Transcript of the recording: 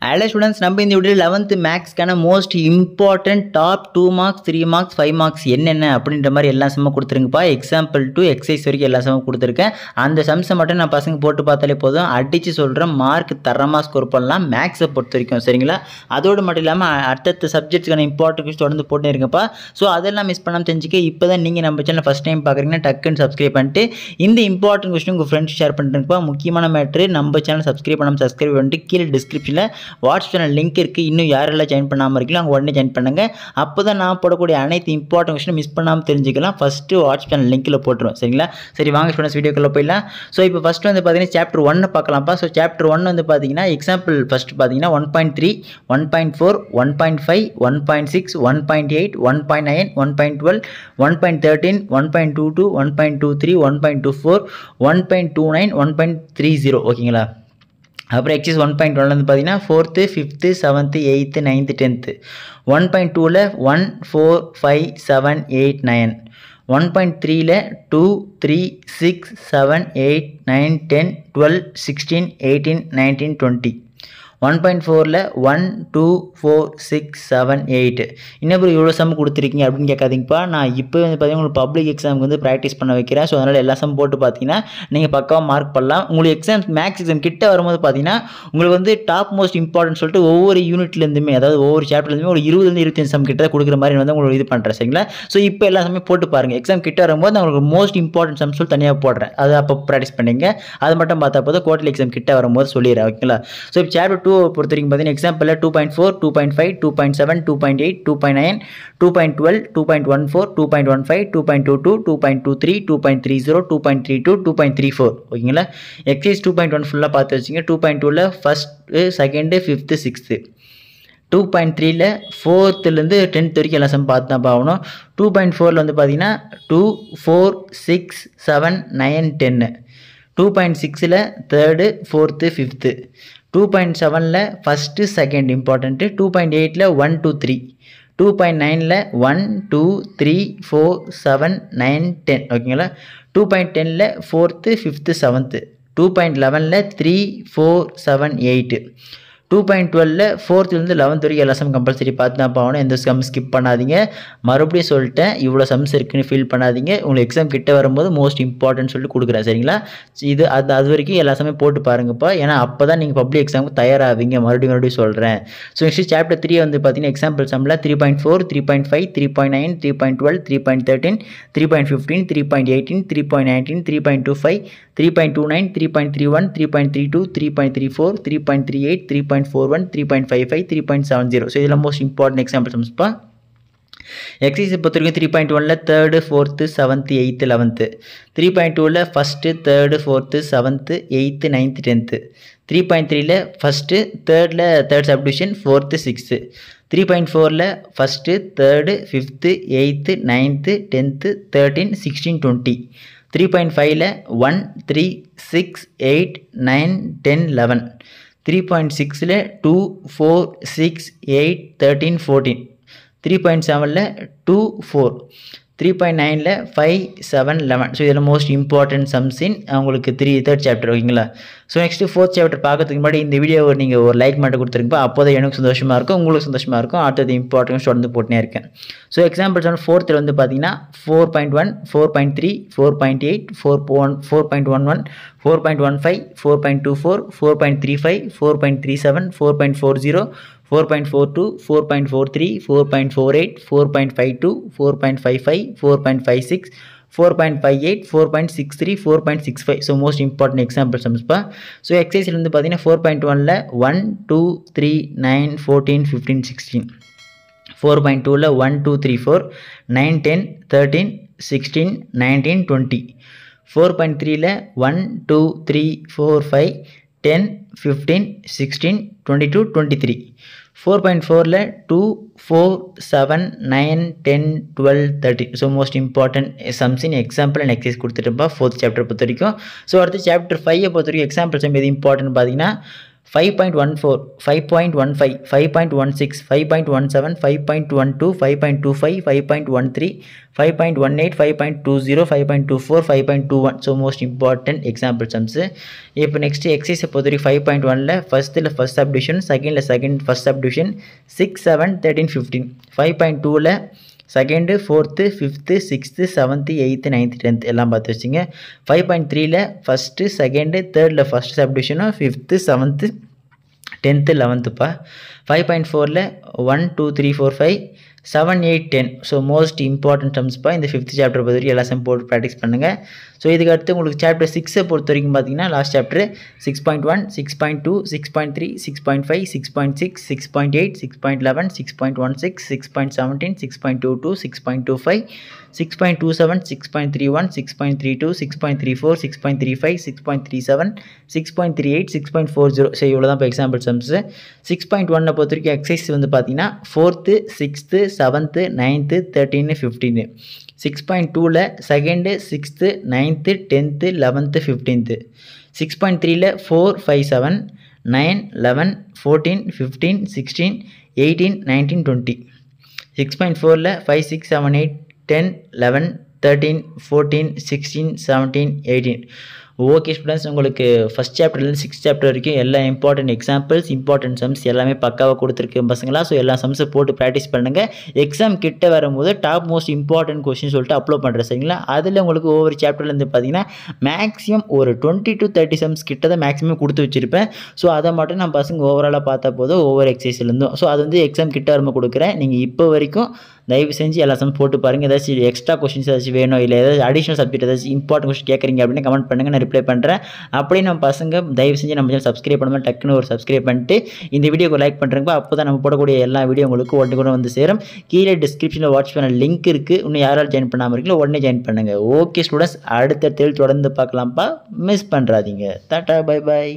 Hello students, நம்ம இந்த வீடியோல 11th மேக்ஸ்க்கான most important top 2 marks 3 marks 5 marks என்னென்ன அப்படின்ற மாதிரி எல்லா சம்மும் கொடுத்துருங்கப்பா. எக்ஸாம்பிள் டு எக்ஸசைஸ் வரைக்கும் எல்லா சம்மும் கொடுத்துருக்கேன். அந்த சம்ஸை மட்டும் நான் பசங்க போட்டு பார்த்தாலே போதும், அடித்து சொல்கிறேன், மார்க் தரமாக ஸ்கோர் பண்ணலாம் மேக்ஸை பொறுத்த வரைக்கும். சரிங்களா? அதோடு மட்டும் இல்லாமல் அடுத்த சப்ஜெக்ட்ஸ்க்கான இம்பார்ட்டன்ஸ் தொடர்ந்து போட்டு இருங்கப்பா. ஸோ அதெல்லாம் மிஸ் பண்ணாமல் தெரிஞ்சுக்க இப்போ தான் நீங்கள் நம்ம சேனல் ஃபஸ்ட் டைம் பார்க்குறீங்கன்னா டக்குன்னு சப்ஸ்கிரைப் பண்ணிட்டு இந்த இம்பார்ட்டன்ட் கொஸ்டின் உங்கள் ஃப்ரெண்ட்ஸ் ஷேர் பண்ணிட்டுருப்பா. முக்கியமான மேட்ரு, நம்ம சேனல் சப்ஸ்கிரைப் பண்ணிட்டு கீழே டிஸ்கிரிப்ஷனில் வாட்ஸ்அப் சேனல் லிங்க் இருக்குது. இன்னும் யாரெல்லாம் ஜாயின் பண்ணாமல் இருக்கீங்களோ அவங்க உடனே ஜாயின் பண்ணுங்கள். அப்போ தான் நான் போடக்கூடிய அனைத்து இம்பார்ட்டன்ட் கொஸ்டின் மிஸ் பண்ணாமல் தெரிஞ்சுக்கலாம். ஃபஸ்ட்டு வாட்ஸ்அப் சேனல் லிங்கில் போட்டுருவோம். சரிங்களா? சரி, வாங்க ஸ்டூடெண்ட்ஸ் வீடியோக்குள்ளே போயிடலாம். ஸோ இப்போ ஃபஸ்ட்டு வந்து பார்த்தீங்கன்னா சாப்டர் 1 பார்க்கலாம்ப்பா. ஸோ சாப்டர் 1 வந்து பார்த்தீங்கன்னா எக்ஸாம்பிள் ஃபஸ்ட்டு பார்த்தீங்கன்னா 1.3, 1.4, 1.5, 1.6, 1.8, 1.9, 1.12, 1.13, 1.22, 1.23, 1.24, 1.29, 1.30. ஓகேங்களா? அப்புறம் எக்ஸைஸ் 1.1 வந்து பார்த்தீங்கன்னா 4th, 5th, 7th, 8th, 9th, 10th. 1.2ல 1, 4, 5, 7, 8, 9. 1.3ல 2, 3, 6, 7, 8, 9, 10, 12, 16, 18, 19, 20. 1.4ல 1, 2, 4, 6, 7, 8. இன்னும் இவ்வளோ சம் கொடுத்துருக்கீங்க அப்படின்னு கேட்காதீங்கப்பா. நான் இப்போ வந்து பார்த்தீங்கன்னா உங்களுக்கு பப்ளிக் எக்ஸாமுக்கு வந்து ப்ராக்டிஸ் பண்ண வைக்கிறேன். ஸோ அதனால் எல்லா சம் போட்டு பார்த்தீங்கன்னா நீங்கள் பக்காவாக மார்க் பண்ணலாம். உங்களுக்கு எக்ஸாம் மேக்ஸ் எக்ஸாம் கிட்ட வரும்போது பார்த்தீங்கன்னா உங்களுக்கு வந்து டாப் மோஸ்ட் இம்பார்ட்டன்ட் சொல்லிட்டு ஒவ்வொரு யூனிட்லேருந்துமே, அதாவது ஒவ்வொரு சாப்டர்லேருந்துமே ஒரு 20-25 சம் கிட்ட கொடுக்குற மாதிரி வந்து உங்களுக்கு இது பண்ணுறேன். சரிங்களா? ஸோ இப்போ எல்லா சமயம் போட்டு பாருங்கள். எக்ஸாம் கிட்ட வரும்போது நான் உங்களுக்கு மோஸ்ட் இம்பார்ட்டன்ட் சம் சொல்லி தனியாக போடுறேன். அது அப்போ ப்ராக்டிஸ் பண்ணிங்க. அது மட்டும் பார்த்தா போதும், குவார்டர்லி எக்ஸாம் கிட்ட வரும்போது சொல்லிடுறேன். ஓகேங்களா? ஸோ இப்போ சாப்டர் 2 பொறுத்த வரைக்கும் பார்த்தீங்கன்னா எக்ஸாம்பிள் 2.4, 2.5, 2.7, 2.8, 2.9, 2.12, 2.14, 2.15, 2.22, 2.23, 2.30, 2.32, 2.34. ஓகேங்களா? எக்ஸைஸ் 2.1 ஃபுல்லாக பார்த்து வச்சுங்க. 2.2ல first, second, 5th, 6th. 2.3ல 4th-லேருந்து 10th வரைக்கும் எல்லா சம் பார்த்து தான் பார்க்கணும். 2.4ல வந்து பார்த்தீங்கன்னா 2, 4, 6, 7, 9, 10. 2.6ல 3rd, 4th, 5th. 2.7ல ஃபஸ்ட்டு, செகண்ட் இம்பார்ட்டண்ட்டு. 2.8ல 1, 2, 3. 2.9ல 1, 2, 3, 4, 7, 9, 10. ஓகேங்களா? 2.10ல 4th, 5th, 7th. 2.11ல 3, 4, 7, 8. 2.12ல 4th-லேருந்து 11th வரைக்கும் எல்லா சம் கம்பல்சரி பார்த்து தான் பார்க்கணும். எந்த சம் ஸ்கிப் பண்ணாதீங்க. மறுபடியும் சொல்லிட்டேன், இவ்வளோ சம்ஸ் இருக்குன்னு ஃபீல் பண்ணாதீங்க. உங்களுக்கு எக்ஸாம் கிட்ட வரும்போது மோஸ்ட் இம்பார்ட்டன்ட் சொல்லிட்டு கொடுக்குறேன். சரிங்களா? இது அது வரைக்கும் எல்லா சமயம் போட்டு பாருங்கப்பா. ஏன்னா அப்போ தான் நீங்கள் பப்ளிக் எக்ஸாமுக்கு தயாராவீங்க. மறுபடியும் சொல்கிறேன். ஸோ நெக்ஸ்ட் சாப்டர் 3 வந்து பார்த்தீங்கன்னா எக்ஸாம்பிள் சம்மில் 3.4, 3.5, 3.9, 3.12, 3.13, 3.15, 3.18, 3.19, 3.25, 3.29, 3.31, 3.32, 3.34, 3.38, 3.41, 3.55, 3.70. ஸோ இதெல்லாம் மோஸ்ட் இம்பார்ட்டன்ட் எக்ஸாம்பிள் சம்ஸ்ப்பா. எக்ஸைஸ் பொறுத்த வரைக்கும் 3.1ல 3rd, 4th, 7th, 8th, 11th. 3.2ல first, 3rd, 4th, 7th, 8th, 9th, 10th. 3.3ல ஃபஸ்ட்டு, 3rdல 3rd சப்டிவிஷன், 4th, 6th. 3.4ல first, 3rd, 5th, 8th, 9th, 10th, 13, 16, 20. 3.5ல 1, 3, 6, 8, 9, 10, 11. 3.6ல 2, 4, 6, 8, 13, 14. 3.7ல 2, 4. 3.9ல 5, 7, 11. ஸோ இதில் மோஸ்ட் இம்பார்ட்டன்ட் சம்ஸ் இன் உங்களுக்கு 3rd சாப்டர். ஓகேங்களா? ஸோ நெக்ஸ்ட்டு 4th சாப்டர் பார்க்கறதுக்கு முன்னாடி இந்த வீடியோவை நீங்கள் ஒரு லைக் மட்டும் கொடுத்துருங்கப்பா. அப்போ தான் எனக்கு சந்தோஷமாக இருக்கும், உங்களுக்கு சந்தோஷமாக இருக்கும். அடுத்தது இம்பார்ட்டன்ஸ் தொடர்ந்து போட்டுனே இருக்கேன். ஸோ எக்ஸாம்பிள்ஸ் வந்து 4th வந்து பார்த்தீங்கன்னா 4.1, 4.3, 4.8, 4.11, 4.15, 4.24, 4.35, 4.37, 4.40, 4.42, 4.43, 4.48, 4.52, 4.55, 4.56, 4.58, 4.63, 4.65. ஸோ மோஸ்ட் இம்பார்ட்டன்ட் எக்ஸாம்பிள் சம்ஸ்ப்பா. ஸோ எக்ஸைஸில் வந்து பார்த்தீங்கன்னா 4.1ல 1, 2, 3, 9, 14, 15, 16. 4.2ல 1, 2, 3, 4, 9, 10, 13, 16, 19, 20. 4.3ல 1, 2, 3, 4, 5, 10, 15, 16, 22, 23. 4.4ல 2, 4, 7, 9, 10, 12, 13. So most important sums in example and exercise கொடுத்துட்டுப்பா 4th சாப்டர் பொறுத்த வரைக்கும். ஸோ அடுத்து சாப்டர் 5 பொறுத்த வரைக்கும் எக்ஸாம்பிள் சம் எது இம்பார்ட்டன்ட் பார்த்தீங்கன்னா 5.14, 5.15, 5.16, 5.17, 5.12, 5.25, 5.13, 5.18, 5.20, 5.24, 5.21. So most important example sums. இப்போ next exercise பொறுத்தவரைக்கும் 5.1ல first subdivision, secondல first subdivision, 6, 7, 13, 15. 5.2ல second, fourth, fifth, sixth, seventh, eighth, ninth, tenth எல்லாம் பார்த்து வச்சுங்க. 5.3ல ஃபஸ்ட்டு, செகண்டு, தேர்டில் ஃபஸ்ட் சப்டிவிஷனும், ஃபிஃப்த்து, செவன்த்து, டென்த்து, 11ப்பா. 5.4ல 1, 2, 3, 4, 5, 7, 8, 10. ஸோ மோஸ்ட் இம்பார்ட்டன்ட் சம்ஸ்ப்பா. இந்த 5th சாப்டர் பொறுத்த வரைக்கும் எல்லா சம் போட்டு ப்ராக்டிஸ் பண்ணுங்கள். ஸோ இதுக்கு அடுத்து உங்களுக்கு சாப்டர் 6 பொறுத்த வரைக்கும் பார்த்தீங்கன்னா லாஸ்ட் சாப்டர் 6.1, 6.2, 6.3, 6.5, 6.6, 6.8, 6.11, 6.16, 6.17, 6.22, 6.25, 6.27, 6.31, 6.32, 6.34, 6.35, 6.37, 6.38, 6.40. ஸோ இவ்வளோ தான் இப்போ எக்ஸாம்பிள் சம்ஸு. 6.1 பொறுத்த வரைக்கும் எக்ஸசைஸ் வந்து பார்த்தீங்கன்னா 4th, 6th, 7th, 9th, 13, 15. 6.2ல second, 6th, 9th, 10th, 11th, 15th. 6.3ல 4, 5, 7, 9, 11, 14, 15, 16, 18, 19, 20. 6.4ல 5, 6, 7, 8, 10, 11, 13, 14, 16, 17, 18. ஓகே ஸ்டூடெண்ட்ஸ், உங்களுக்கு ஃபஸ்ட் சாப்டர்லேருந்து 6th சாப்டர் வரைக்கும் எல்லா இம்பார்ட்டன்ட் எக்ஸாம்பிள்ஸ், இம்பார்ட்டன்ட் சம்ஸ் எல்லாமே பக்காவாக கொடுத்துருக்கு பசங்களா. ஸோ எல்லா சம்ஸை போட்டு ப்ராக்டிஸ் பண்ணுங்கள். எக்ஸாம் கிட்ட வரும்போது டாப் மோஸ்ட் இம்பார்ட்டன்ட் கொஸ்டின் சொல்லிட்டு அப்லோட் பண்ணுறேன் சரிங்களா. அதில் உங்களுக்கு ஒவ்வொரு சாப்டர்லேருந்து பார்த்தீங்கன்னா மேக்ஸிமம் ஒரு 20 to 30 சம்ஸ் கிட்ட தான் மேக்ஸிமம் கொடுத்து வச்சுருப்பேன். ஸோ அதை மட்டும் நான் பசங்க ஓவராலாக பார்த்தா போதும் ஒவ்வொரு எக்ஸசைஸ்லேருந்தும். ஸோ அது வந்து எக்ஸாம் கிட்ட வரும்போது கொடுக்குறேன். நீங்கள் இப்போ வரைக்கும் தயவு செஞ்சு எல்லா சம் போட்டு பாருங்கள். ஏதாச்சும் எக்ஸ்ட்ரா கொஸ்டின்ஸ் ஏதாச்சும் வேணும், இல்லை ஏதாச்சும் அடிஷனல் சப்ஜெக்ட் ஏதாச்சும் இம்பார்ட்டன்ட் கொஸ்டின் கேட்குறீங்க அப்படின்னு கமெண்ட் பண்ணுங்கள், நான் ரிப்ளை பண்ணுறேன். அப்படியே நம்ம பசங்க தயவு செஞ்சு நம்ம சேனல் சப்ஸ்கிரைப் பண்ணாமல் டக்குன்னு ஒரு சப்ஸ்கிரைப் பண்ணிட்டு இந்த வீடியோக்கு லைக் பண்ணுறப்ப அப்போ தான் நம்ம போடக்கூடிய எல்லா வீடியோ உங்களுக்கு உடனே கூட வந்து சேரும். கீழே டிஸ்கிரிப்ஷனில் வாட்ச் பண்ண லிங்க் இருக்குது. இன்னும் யாராலும் ஜாயின் பண்ணாமல் இருக்கீங்களோ உடனே ஜாயின் பண்ணுங்கள். ஓகே ஸ்டூடெண்ட்ஸ், அடுத்த தேர்வு தொடர்ந்து பார்க்கலாம்ப்பா. மிஸ் பண்ணுறாதீங்க. டாடா, பை பாய்.